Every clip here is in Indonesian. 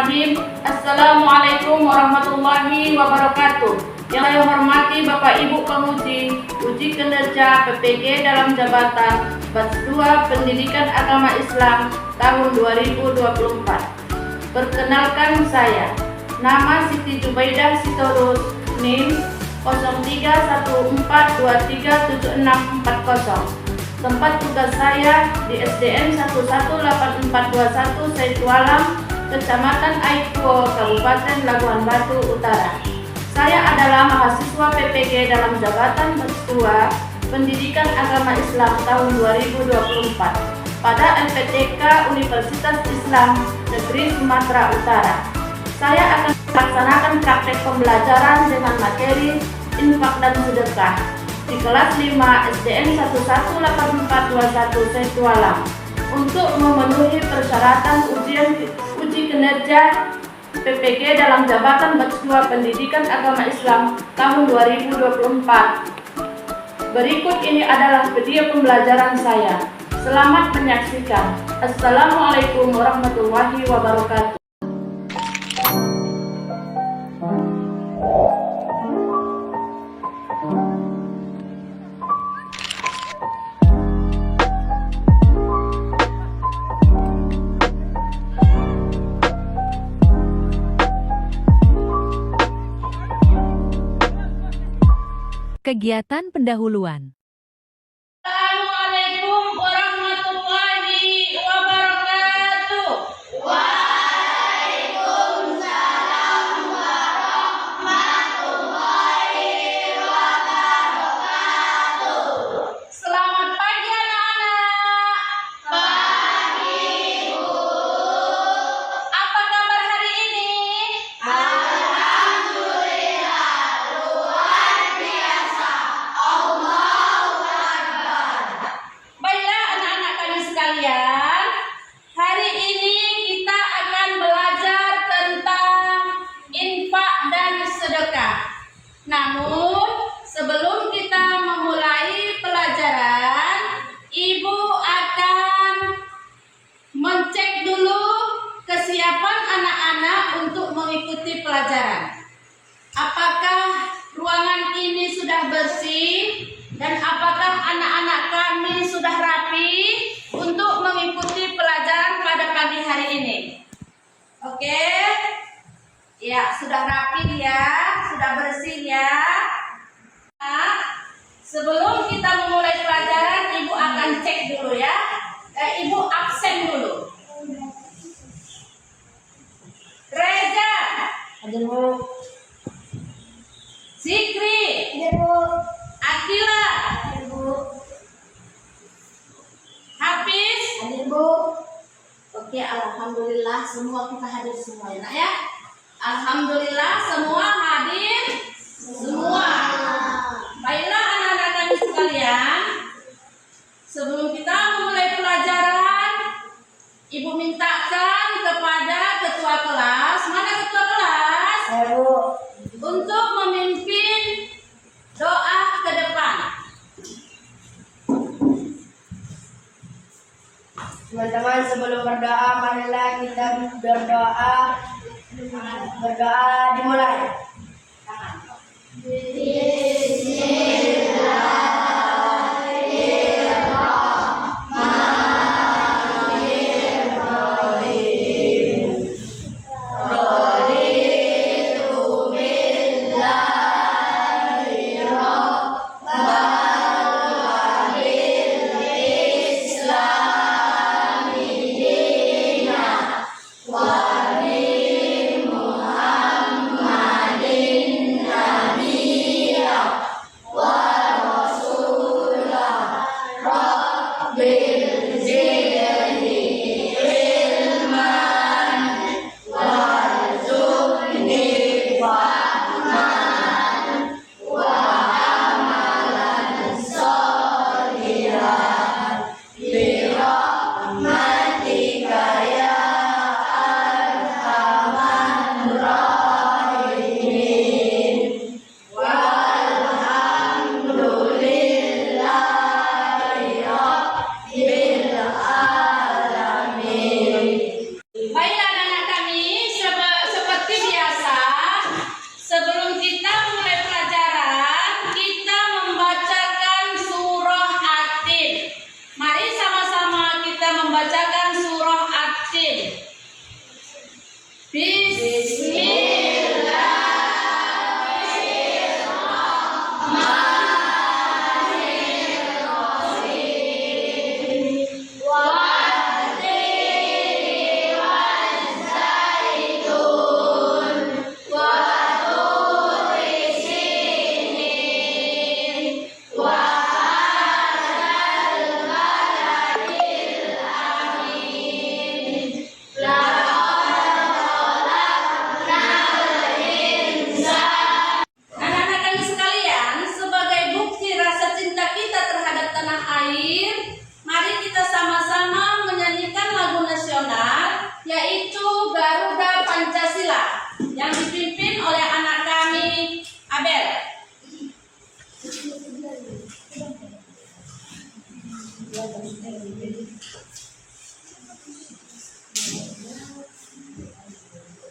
Bismillahirrahmanirrahim. Assalamualaikum warahmatullahi wabarakatuh. Yang saya hormati Bapak Ibu penguji uji kinerja PPG dalam jabatan Batch 2 Pendidikan Agama Islam tahun 2024. Perkenalkan saya, nama Siti Jubaidah Sitorus, NIM 0314237640. Tempat tugas saya di SDN 11841 Saiful Alam, Kecamatan Aikuo, Kabupaten Labuhan Batu Utara. Saya adalah mahasiswa PPG dalam jabatan Batch 2 Pendidikan Agama Islam tahun 2024 pada LPTK Universitas Islam Negeri Sumatera Utara. Saya akan melaksanakan praktek pembelajaran dengan materi infak dan sedekah di kelas 5 SDN 11841 Saiful Alam untuk memenuhi persyaratan uji kinerja PPG dalam jabatan Batch 2 Pendidikan Agama Islam tahun 2024. Berikut ini adalah video pembelajaran saya. Selamat menyaksikan. Assalamualaikum warahmatullahi wabarakatuh. Kegiatan pendahuluan. Assalamualaikum warahmatullahi wabarakatuh. Waalaikumsalam warahmatullahi wabarakatuh. Selamat pagi anak-anak. Pagi, Bu. Apa kabar hari ini? Alhamdulillah, luar biasa. Allahu Akbar. Baiklah anak-anak kami sekalian, hari ini kita akan belajar tentang infak dan sedekah. Namun sebelum kita memulai pelajaran, Ibu akan mencek dulu kesiapan anak-anak untuk mengikuti pelajaran. Apakah ruangan ini sudah bersih dan apakah anak-anak kami sudah rapi untuk mengikuti pelajaran pada pagi hari ini? Oke? Ya, sudah rapi ya, sudah bersih ya. Nah, sebelum kita memulai pelajaran, Ibu akan cek dulu ya. Ibu absen dulu. Reza, Hadir, Bu. Zikri, Hadir, Bu. Akila, Hadir, Bu. Hafiz. Hadir, Bu. Oke, alhamdulillah semua kita hadir semua ya, Nak ya. Alhamdulillah semua hadir semua. Baiklah anak-anak kami sekalian, sebelum kita memulai pelajaran, Ibu mintakan kepada ketua kelas, mana ketua kelas? Hadir, Bu. Untuk memimpin doa ke depan. Teman-teman, sebelum berdoa, marilah kita berdoa. Berdoa dimulai.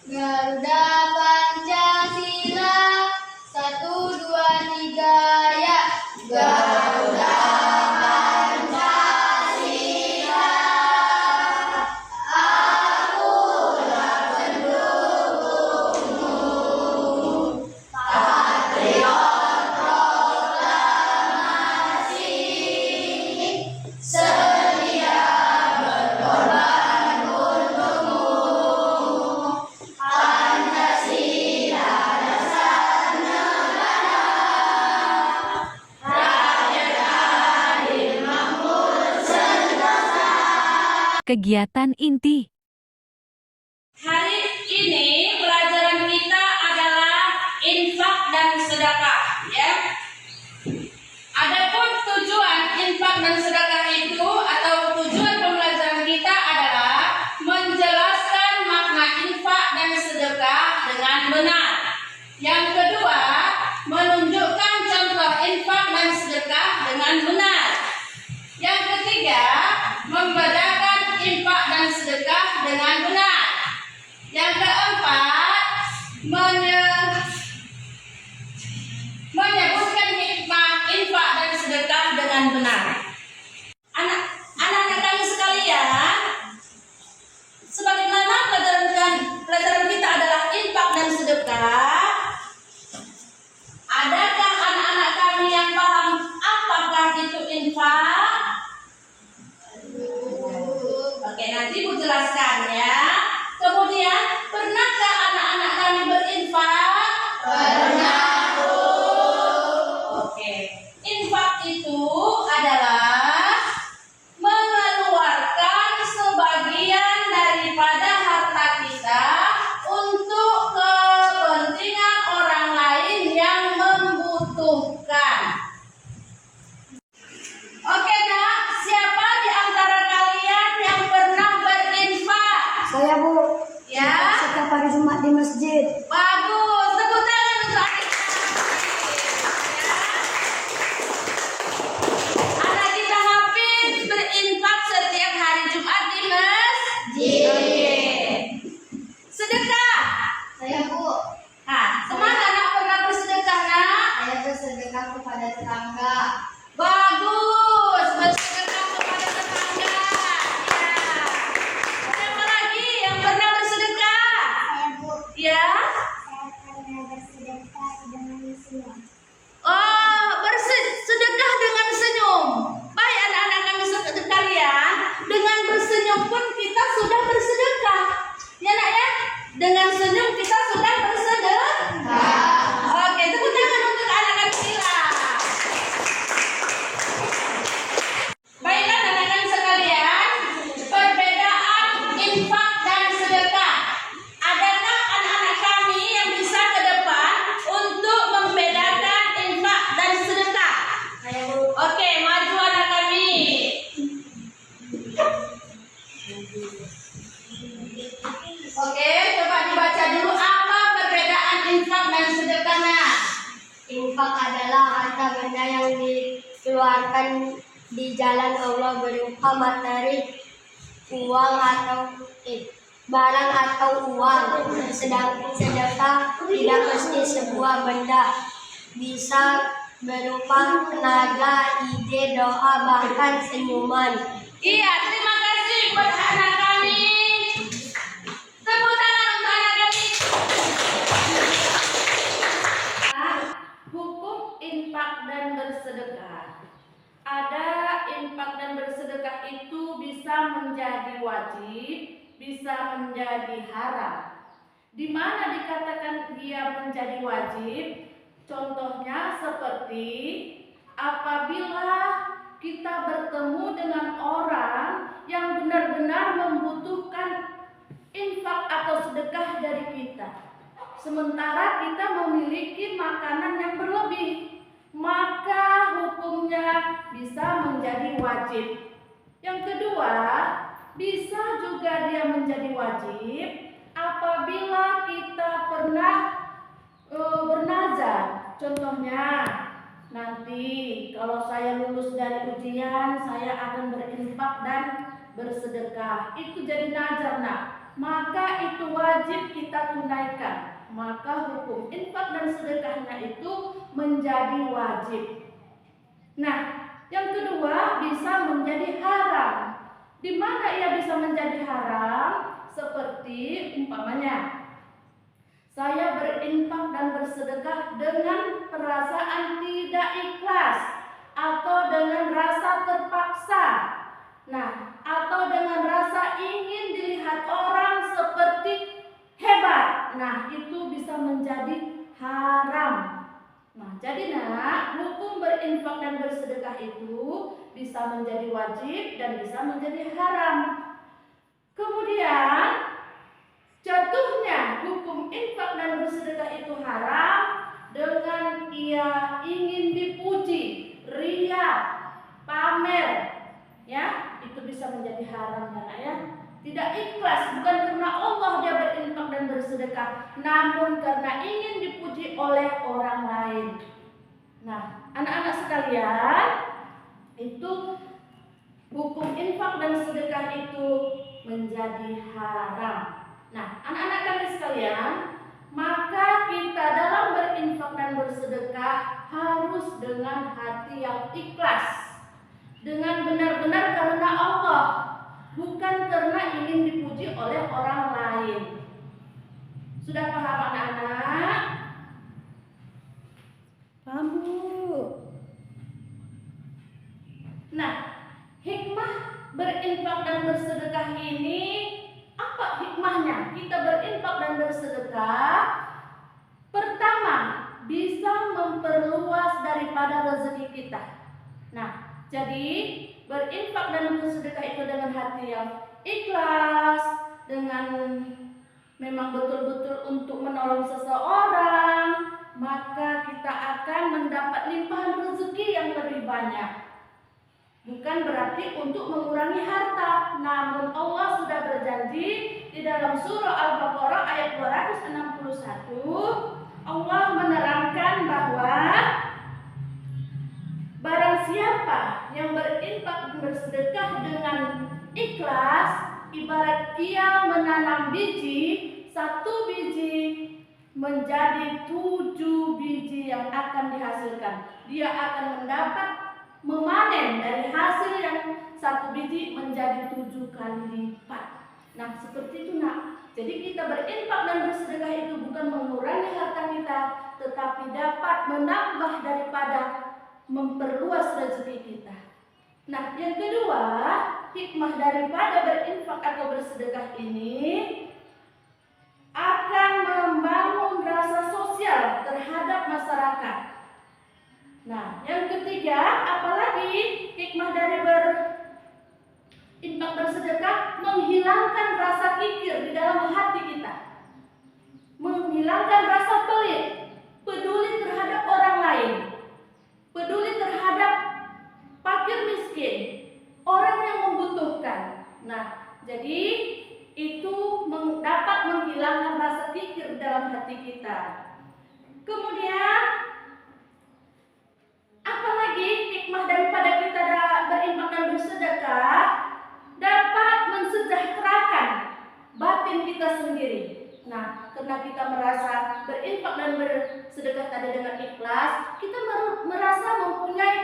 Garuda Pancasila, 1, 2, 3, ya. Garuda Pancasila, akulah pendukungmu, patriot proklamasi, sedia berkorban untukmu. Pancasila dasar negara, rakyat adil makmur sentosa. Kegiatan inti. Hari ini pelajaran kita adalah infak dan sedekah, ya. Adapun tujuan infak dan sedekah itu atau tujuan pembelajaran kita adalah menjelaskan makna infak dan sedekah dengan benar. Yang kedua, menunjukkan contoh infak dan sedekah dengan benar. Yang ketiga, membedakan infak dan sedekah dengan benar. Yang keempat, menyebutkan hikmah infak dan sedekah dengan benar. Anak-anak kami sekalian, sebagaimana pelajaran kita adalah infak dan sedekah, adakah anak-anak kami yang paham apakah itu infak? Oke, nanti Bu jelaskan ya. Kemudian, pernahkah anak-anak kami berinfak? Pernah, Bu. Oke. Infak itu adalah mengeluarkan sebagian daripada harta kita untuk kepentingan orang lain yang membutuhkan. Oke, Nak, siapa di antara kalian yang pernah berinfak? Saya, Bu. Ya. Setiap hari Jumat di masjid. Bagus, tepuk tangan untuk adik. Anak kita Hafiz berinfak setiap hari Jumat di masjid. Oke. Sedekah. Saya, Bu. Nah, kemana anak pernah bersedekah, Nak? Saya bersedekah kepada tetangga. Bagus, bersedekah kepada tetangga. Ya. Siapa lagi yang pernah bersedekah? Saya, Bu. Ya. Saya pernah bersedekah dengan senyum. Oh, bersedekah dengan senyum. Baik anak-anak kami sekalian, dengan bersenyum pun kita sudah bersedekah. Ya Nak ya? Dengan senyum kita sudah bersedekah. Oke, tepuk tangan untuk anak-anak kita. Baiklah anak-anak sekalian, perbedaan infak dan sedekah. Adakah anak-anak kami yang bisa ke depan untuk membedakan infak dan sedekah? Saya, Bu. Oke, maju anak kami. Oke, coba dibaca dulu apa perbedaan infak dan sedekah, Nak? Infak adalah harta benda yang dikeluarkan di jalan Allah berupa materi, uang atau barang atau uang. Sedangkan sedekah tidak mesti sebuah benda, bisa berupa tenaga, ide, doa, bahkan senyuman. Iya, terima kasih buat anak kami. Tepuk tangan untuk anak kami. Hukum infak dan bersedekah. Ada infak dan bersedekah itu bisa menjadi wajib, bisa menjadi haram. Di mana dikatakan dia menjadi wajib? Contohnya seperti apabila kita bertemu dengan orang yang benar-benar membutuhkan infak atau sedekah dari kita, sementara kita memiliki makanan yang berlebih, maka hukumnya bisa menjadi wajib. Yang kedua, bisa juga dia menjadi wajib apabila kita pernah bernazar. Contohnya, nanti kalau saya lulus dari ujian, saya akan berinfak dan bersedekah. Itu jadi nazar, Nak. Maka itu wajib kita tunaikan, maka hukum infak dan sedekahnya itu menjadi wajib. Nah, yang kedua bisa menjadi haram. Di mana ia bisa menjadi haram? Seperti umpamanya, saya berinfak dan bersedekah dengan perasaan tidak ikhlas atau dengan rasa terpaksa. Nah, atau dengan rasa ingin dilihat orang seperti hebat. Nah, itu bisa menjadi haram. Nah, jadi hukum berinfak dan bersedekah itu bisa menjadi wajib dan bisa menjadi haram. Kemudian jatuhnya hukum infak dan bersedekah itu haram dengan ia ingin dipuji, ria, pamer, ya, itu bisa menjadi haram ya. Tidak ikhlas, bukan karena Allah dia berinfak dan bersedekah, namun karena ingin dipuji oleh orang lain. Nah, anak-anak sekalian, itu hukum infak dan sedekah itu menjadi haram. Nah, anak-anak kami sekalian, maka kita dalam berinfak dan bersedekah harus dengan hati yang ikhlas, dengan benar-benar karena Allah, bukan karena ingin dipuji oleh orang lain. Sudah paham anak-anak? Paham, Bu? Nah, hikmah berinfak dan bersedekah ini, apa hikmahnya? Kita berinfak dan bersedekah, pertama, bisa memperluas daripada rezeki kita. Nah, jadi berinfak dan bersedekah itu dengan hati yang ikhlas, dengan memang betul-betul untuk menolong seseorang, maka kita akan mendapat limpahan rezeki yang lebih banyak. Bukan berarti untuk mengurangi harta, namun Allah sudah berjanji di dalam surah Al-Baqarah ayat 261, Allah menerangkan bahwa barang siapa yang berinfak dan bersedekah dengan ikhlas, ibarat dia menanam biji, satu biji menjadi 7 biji yang akan dihasilkan. Dia akan mendapat memanen dari hasil yang satu biji menjadi 7 kali lipat. Nah, seperti itu nak. Jadi kita berinfak dan bersedekah itu bukan mengurangi harta kita, tetapi dapat menambah daripada memperluas rezeki kita. Nah, yang kedua, hikmah daripada berinfak atau bersedekah ini akan membangun rasa sosial terhadap masyarakat. Nah, yang ketiga, apalagi hikmah dari berinfak bersedekah, menghilangkan rasa kikir di dalam hati kita, menghilangkan rasa pelit, peduli terhadap orang lain, peduli terhadap fakir miskin, orang yang membutuhkan. Nah, jadi itu dapat menghilangkan rasa kikir dalam hati kita. Kemudian apalagi hikmah daripada kita berinfak dan bersedekah, dapat mensejahterakan batin kita sendiri. Nah, karena kita merasa berinfak dan bersedekah tadi dengan ikhlas, kita merasa mempunyai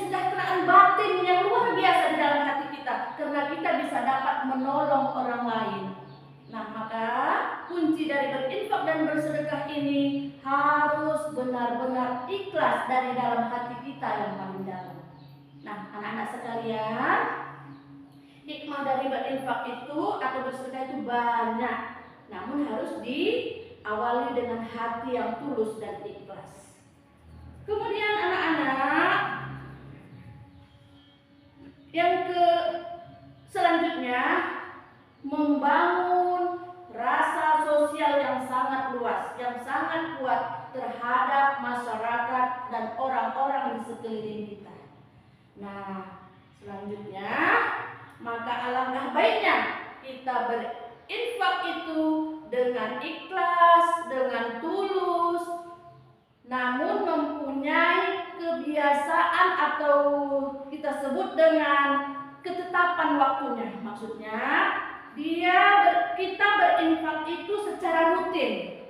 kesejahteraan batin yang luar biasa di dalam hati kita, karena kita bisa dapat menolong orang lain. Nah, maka kunci dari berinfak dan bersedekah ini harus benar-benar ikhlas dari dalam hati kita yang paling dalam. Nah, anak-anak sekalian, hikmah dari berinfak itu atau bersedekah itu banyak, namun harus diawali dengan hati yang tulus dan ikhlas. Kemudian anak-anak, yang selanjutnya, membangun rasa sosial yang sangat luas, yang sangat kuat terhadap masyarakat dan orang-orang di sekeliling kita. Nah, selanjutnya, maka alangkah baiknya kita berinfak itu dengan ikhlas, dengan tulus, namun mempunyai kebiasaan atau kita sebut dengan ketetapan waktunya. Maksudnya kita berinfak itu secara rutin.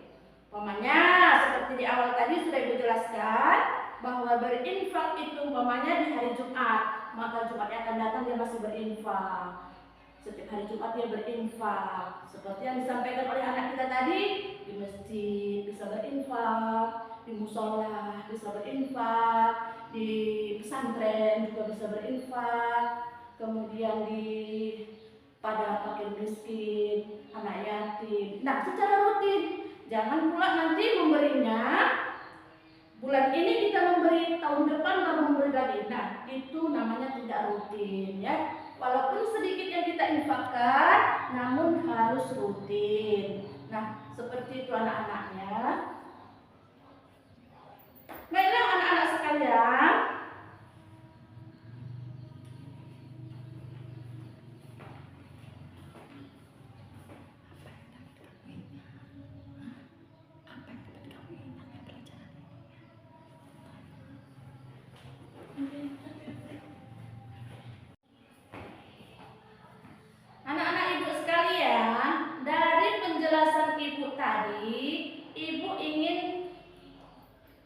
Umpamanya seperti di awal tadi sudah Ibu jelaskan bahwa berinfak itu umpamanya di hari Jumat, maka Jumat yang akan datang dia masih berinfak. Setiap hari Jumat dia berinfak. Seperti yang disampaikan oleh anak kita tadi, di masjid bisa berinfak, di musola bisa berinfak, di pesantren juga bisa berinfak, kemudian pada fakir miskin, anak yatim. Nah, secara rutin. Jangan pula nanti memberinya bulan ini kita memberi, tahun depan baru memberi lagi. Nah, itu namanya tidak rutin ya. Walaupun sedikit yang kita infakkan, namun harus rutin. Nah, seperti itu anak-anaknya. Baiklah anak-anak sekalian. Anak-anak Ibu sekalian, dari penjelasan Ibu tadi, Ibu ingin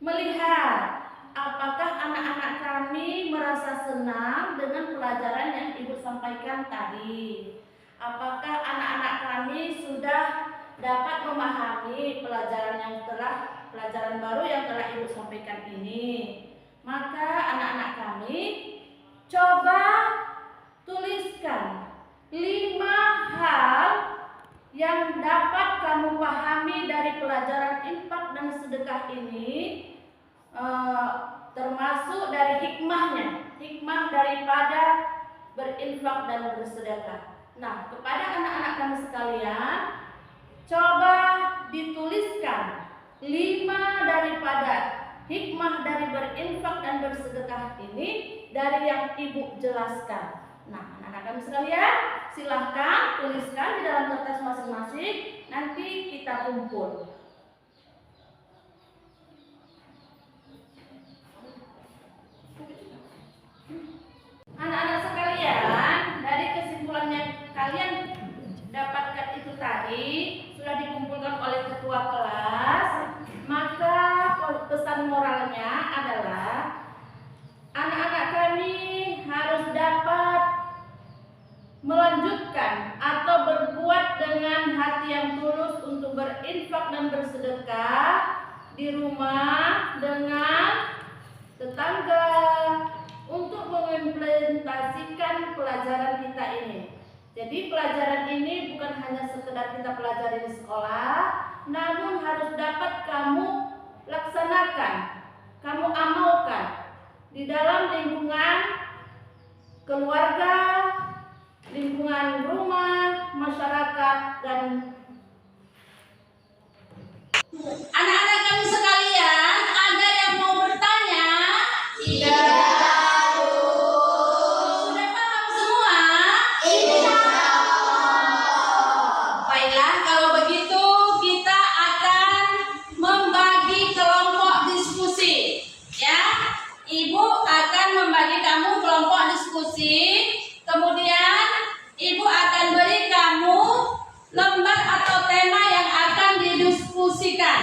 melihat apakah anak-anak kami merasa senang dengan pelajaran yang Ibu sampaikan tadi. Apakah anak-anak kami sudah dapat memahami pelajaran baru yang telah Ibu sampaikan ini. Maka anak-anak kami coba tuliskan 5 hal yang dapat kamu pahami dari pelajaran infak dan sedekah ini, termasuk dari hikmah daripada berinfak dan bersedekah. Nah, kepada anak-anak kami sekalian, coba dituliskan 5 daripada hikmah dari berinfak dan bersedekah ini dari yang Ibu jelaskan. Nah, anak-anak kami sekalian, silahkan tuliskan di dalam kertas masing-masing. Nanti kita kumpul. Anak-anak sekalian, dari kesimpulan yang kalian dapatkan itu tadi sudah dikumpulkan oleh ketua kelas. Maka pesan moralnya adalah anak-anak kami harus dapat melanjutkan atau berbuat dengan hati yang tulus untuk berinfak dan bersedekah di rumah dengan tetangga untuk mengimplementasikan pelajaran kita ini. Jadi pelajaran ini bukan hanya sekedar kita pelajari di sekolah, namun harus dapat kamu laksanakan, kamu amalkan di dalam lingkungan keluarga, lingkungan rumah, masyarakat, dan anak-anak kami sekalian, ada yang mau bertanya? Tidak. Sudah paham semua? Iya. Baiklah, kalau begitu kita akan membagi kelompok diskusi. Ya, Ibu akan membagi kamu kelompok diskusi. Kemudian Ibu akan beri kamu lembar atau tema yang akan didiskusikan.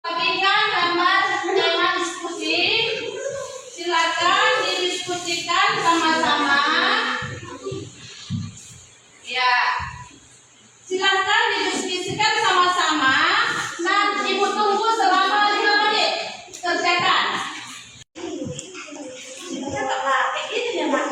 Bagikan lembar tema diskusi. Silakan didiskusikan sama-sama. Ya, silakan didiskusikan sama-sama. Nah, Ibu tunggu selama 5 menit. Kerjakan. Kayak gini ya, Mak.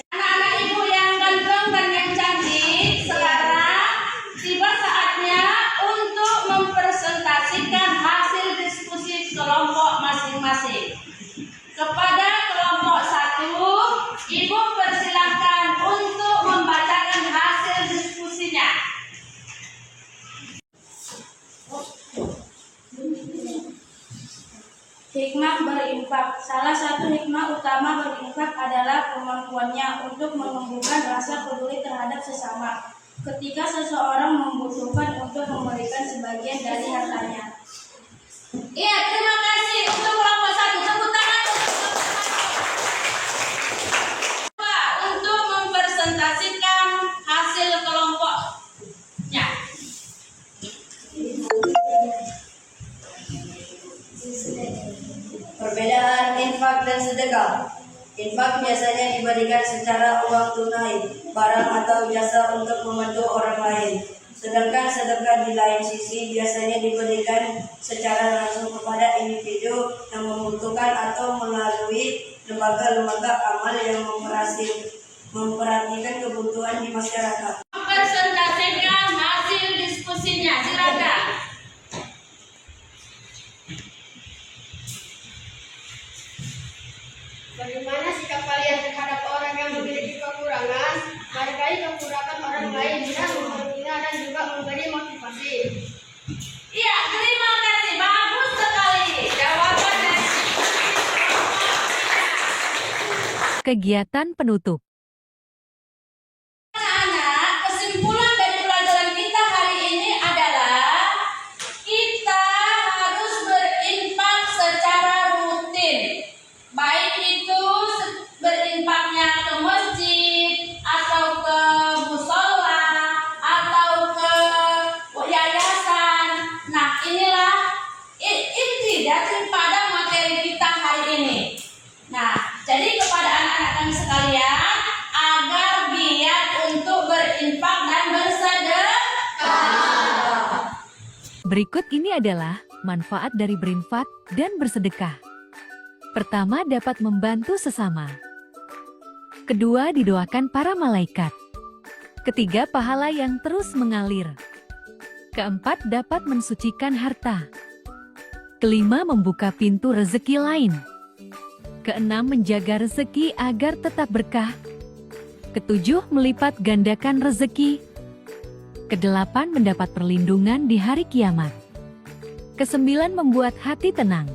Anak-anak Ibu yang ganteng dan yang cantik, sekarang tiba saatnya untuk mempresentasikan hasil diskusi kelompok masing-masing. Kepada kelompok 1, Ibu persilakan untuk membacakan hasil diskusinya. Hikmah berinfak. Salah satu hikmah utama berinfak adalah kemampuannya untuk menumbuhkan rasa peduli terhadap sesama. Ketika seseorang membutuhkan untuk memberikan sebagian dari hartanya. Iya, terima kasih untuk kelompok 1. Tepuk tangan untuk mempresentasikan hasil kelompoknya. Perbedaan infak dan sedekah. Infak biasanya diberikan secara uang tunai, barang atau jasa untuk membantu orang lain. Sedangkan sedekah di lain sisi biasanya diberikan secara langsung kepada individu yang membutuhkan atau melalui lembaga-lembaga amal yang memperhatikan kebutuhan di masyarakat. Presentasikan hasil diskusinya, silakan. Bagaimana sikap kalian terhadap orang yang memiliki kekurangan? Hargai kekurangan orang lain dan membina dan juga memberi motivasi. Iya, terima kasih. Bagus sekali jawaban dari Kegiatan penutup. anak-anak. Kesimpulan dari pelajaran kita hari ini adalah kita harus berinfak secara rutin. Baik itu berinfaknya ke masjid atau ke musola atau ke yayasan. Nah, inilah inti daripada materi kita hari ini. Nah, jadi kepada anak-anak kami sekalian, agar giat untuk berinfak dan bersedekah. Berikut ini adalah manfaat dari berinfak dan bersedekah. Pertama, dapat membantu sesama. Kedua, didoakan para malaikat. Ketiga, pahala yang terus mengalir. Keempat, dapat mensucikan harta. Kelima, membuka pintu rezeki lain. Keenam, menjaga rezeki agar tetap berkah. Ketujuh, melipat gandakan rezeki. Kedelapan, mendapat perlindungan di hari kiamat. Kesembilan, membuat hati tenang.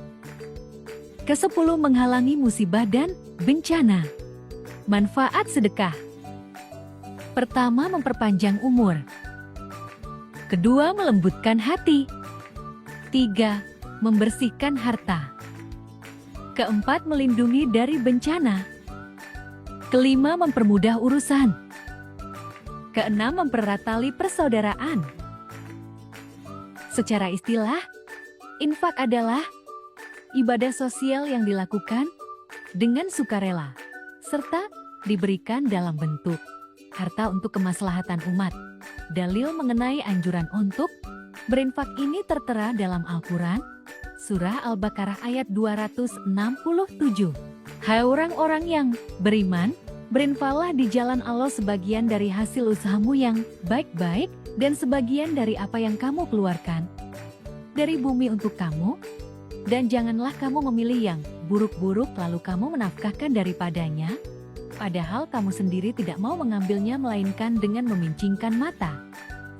Kesepuluh, menghalangi musibah dan bencana. Manfaat sedekah. Pertama, memperpanjang umur. Kedua, melembutkan hati. Tiga, membersihkan harta. Keempat, melindungi dari bencana. Kelima, mempermudah urusan. Keenam, mempererat tali persaudaraan. Secara istilah, infak adalah ibadah sosial yang dilakukan dengan sukarela, serta diberikan dalam bentuk harta untuk kemaslahatan umat. Dalil mengenai anjuran untuk berinfak ini tertera dalam Al-Quran, Surah Al-Baqarah ayat 267. Hai orang-orang yang beriman, berinfaklah di jalan Allah sebagian dari hasil usahamu yang baik-baik dan sebagian dari apa yang kamu keluarkan dari bumi untuk kamu. Dan janganlah kamu memilih yang buruk-buruk lalu kamu menafkahkan daripadanya, padahal kamu sendiri tidak mau mengambilnya melainkan dengan memincingkan mata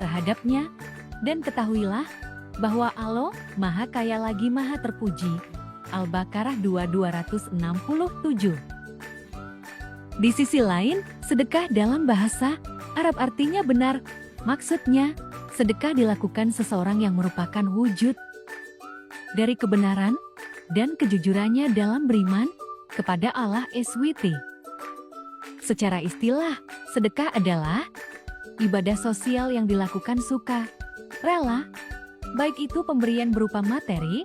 terhadapnya. Dan ketahuilah bahwa Allah Maha Kaya lagi Maha Terpuji. Al-Baqarah 267. Di sisi lain, sedekah dalam bahasa Arab artinya benar. Maksudnya, sedekah dilakukan seseorang yang merupakan wujud dari kebenaran dan kejujurannya dalam beriman kepada Allah SWT. Secara istilah, sedekah adalah ibadah sosial yang dilakukan suka, rela, baik itu pemberian berupa materi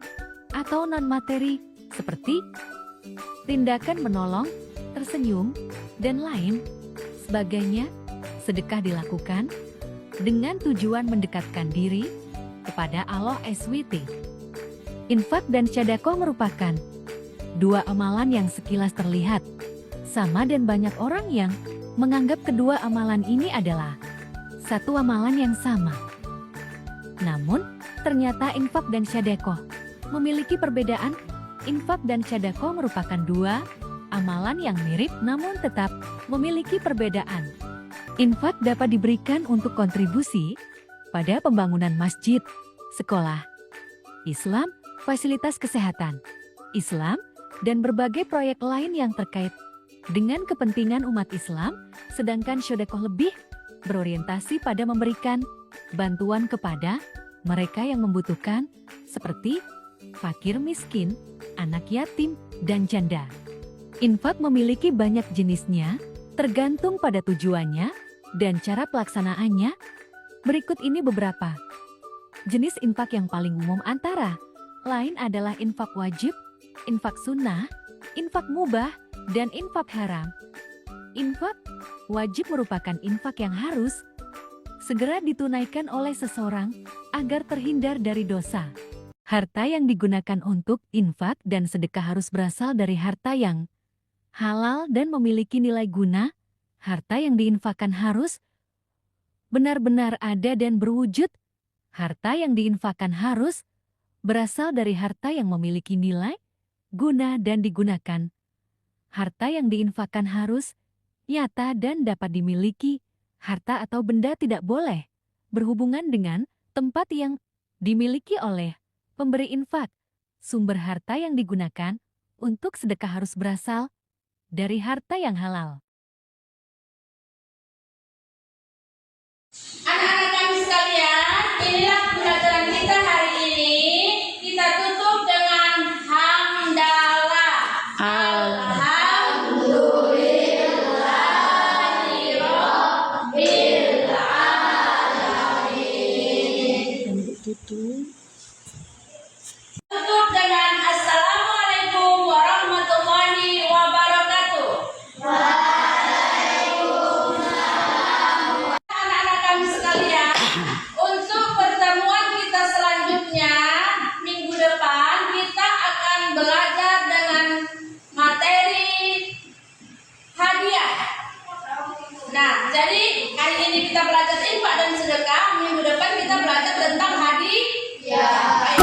atau non-materi, seperti tindakan menolong, tersenyum, dan lain sebagainya. Sedekah dilakukan dengan tujuan mendekatkan diri kepada Allah SWT. Infak dan sedekah merupakan dua amalan yang sekilas terlihat sama dan banyak orang yang menganggap kedua amalan ini adalah satu amalan yang sama. Namun, ternyata infak dan sedekah memiliki perbedaan. Infak dan sedekah merupakan dua amalan yang mirip namun tetap memiliki perbedaan. Infak dapat diberikan untuk kontribusi pada pembangunan masjid, sekolah, Islam, fasilitas kesehatan, Islam, dan berbagai proyek lain yang terkait dengan kepentingan umat Islam, sedangkan sedekah lebih berorientasi pada memberikan bantuan kepada mereka yang membutuhkan, seperti fakir miskin, anak yatim, dan janda. Infak memiliki banyak jenisnya, tergantung pada tujuannya dan cara pelaksanaannya. Berikut ini beberapa jenis infak yang paling umum antara lain adalah infak wajib, infak sunnah, infak mubah, dan infak haram. Infak wajib merupakan infak yang harus segera ditunaikan oleh seseorang agar terhindar dari dosa. Harta yang digunakan untuk infak dan sedekah harus berasal dari harta yang halal dan memiliki nilai guna. Harta yang diinfakkan harus benar-benar ada dan berwujud. Harta yang diinfakkan harus berasal dari harta yang memiliki nilai, guna, dan digunakan. Harta yang diinfakkan harus nyata dan dapat dimiliki. Harta atau benda tidak boleh berhubungan dengan tempat yang dimiliki oleh pemberi infak. Sumber harta yang digunakan untuk sedekah harus berasal dari harta yang halal. Anak-anak kami sekalian, inilah pembelajaran kita hari ini. Kita tutup dengan hamdalah. Tutup dengan Assalamualaikum warahmatullahi wabarakatuh. Anak-anak kami sekalian, untuk pertemuan kita selanjutnya minggu depan kita akan belajar dengan materi hadiah. Nah, jadi hari ini kita belajar infak dan sedekah, minggu depan kita belajar tentang hadiah.